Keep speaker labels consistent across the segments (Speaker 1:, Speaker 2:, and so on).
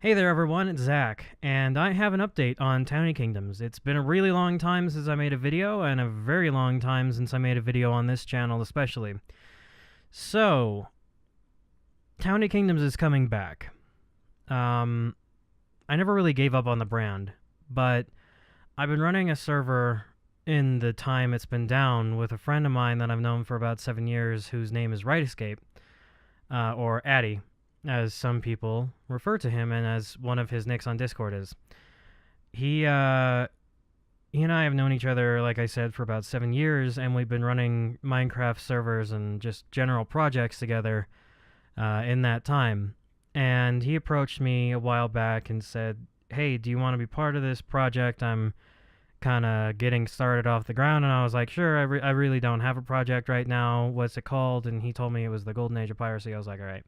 Speaker 1: Hey there everyone, it's Zach, and I have an update on Tiny Kingdoms. It's been a really long time since I made a video, and a very long time since I made a video on this channel especially. So, Tiny Kingdoms is coming back. I never really gave up on the brand, but I've been running a server in the time it's been down with a friend of mine that I've known for about 7 years whose name is Right Escape, or Addy, as some people refer to him, and as one of his nicks on Discord is. He and I have known each other, like I said, for about 7 years, and we've been running Minecraft servers and just general projects together in that time. And he approached me a while back and said, hey, do you want to be part of this project? I'm kind of getting started off the ground. And I was like, sure, I really don't have a project right now. What's it called? And he told me it was the Golden Age of Piracy. I was like, all right.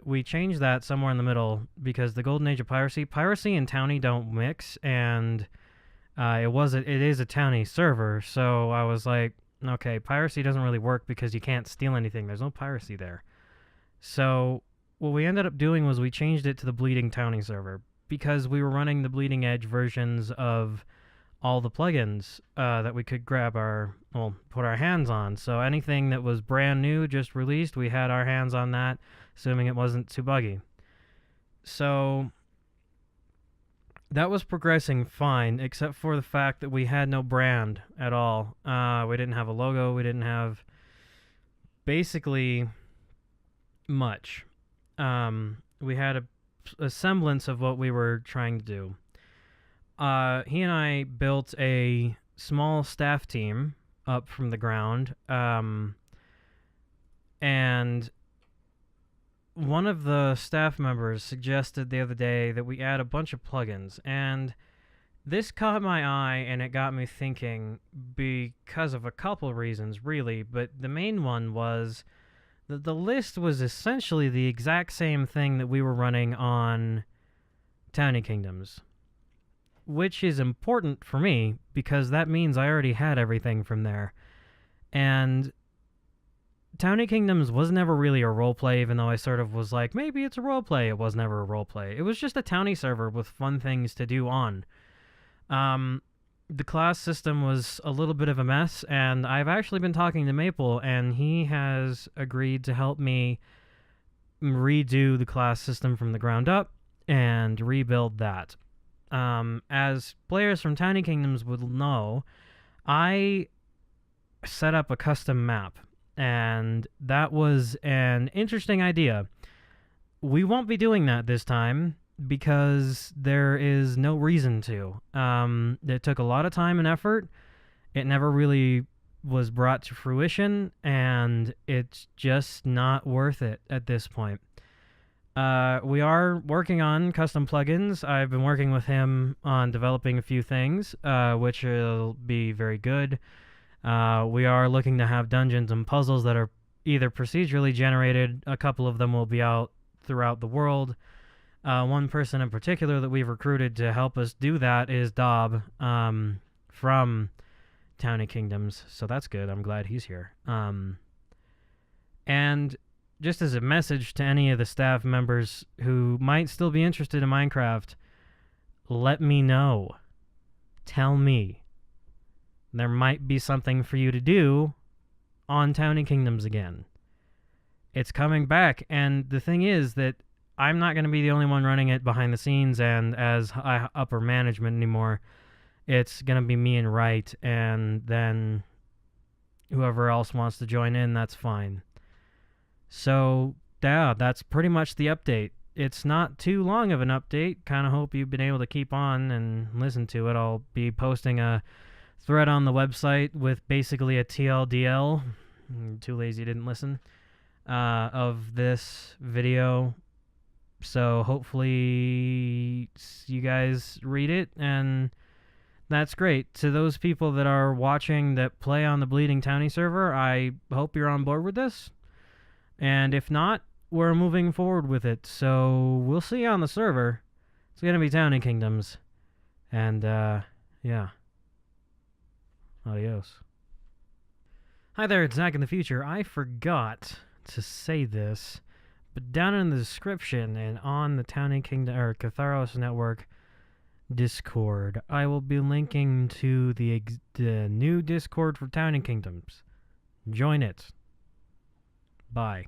Speaker 1: We changed that somewhere in the middle because the Golden Age of Piracy and Towny don't mix, and it is a Towny server, so I was like, okay, piracy doesn't really work because you can't steal anything. There's no piracy there. So what we ended up doing was we changed it to the Bleeding Towny server because we were running the Bleeding Edge versions of all the plugins that we could put our hands on. So anything that was brand new, just released, we had our hands on that, assuming it wasn't too buggy. So that was progressing fine, except for the fact that we had no brand at all. We didn't have a logo. We didn't have basically much. We had a semblance of what we were trying to do. He and I built a small staff team up from the ground, and one of the staff members suggested the other day that we add a bunch of plugins, and this caught my eye and it got me thinking because of a couple reasons, really, but the main one was that the list was essentially the exact same thing that we were running on Tiny Kingdoms, which is important for me because that means I already had everything from there. And Tiny Kingdoms was never really a roleplay, even though I sort of was like, maybe it's a roleplay. It was never a roleplay. It was just a Towny server with fun things to do on. The class system was a little bit of a mess, and I've actually been talking to Maple, and he has agreed to help me redo the class system from the ground up and rebuild that. As players from Tiny Kingdoms would know, I set up a custom map, and that was an interesting idea. We won't be doing that this time because there is no reason to. It took a lot of time and effort. It never really was brought to fruition, and it's just not worth it at this point. We are working on custom plugins. I've been working with him on developing a few things, which will be very good. We are looking to have dungeons and puzzles that are either procedurally generated. A couple of them will be out throughout the world. One person in particular that we've recruited to help us do that is Dob, from Tiny Kingdoms, so that's good. I'm glad he's here. And just as a message to any of the staff members who might still be interested in Minecraft, let me know. Tell me. There might be something for you to do on Tiny Kingdoms again. It's coming back, and the thing is that I'm not going to be the only one running it behind the scenes and as upper management anymore. It's going to be me and Wright, and then whoever else wants to join in, that's fine. So, yeah, that's pretty much the update. It's not too long of an update. Kind of hope you've been able to keep on and listen to it. I'll be posting a thread on the website with basically a TLDL, too lazy didn't listen, of this video. So hopefully you guys read it, and that's great. To those people that are watching that play on the Bleeding Towny server, I hope you're on board with this. And if not, we're moving forward with it. So we'll see you on the server. It's going to be Towny Kingdoms. And, yeah. Adios. Hi there, it's Zach in the future. I forgot to say this, But down in the description and on the Town and Kingdom or Catharos Network Discord, I will be linking to the new Discord for Town and Kingdoms. Join it. Bye.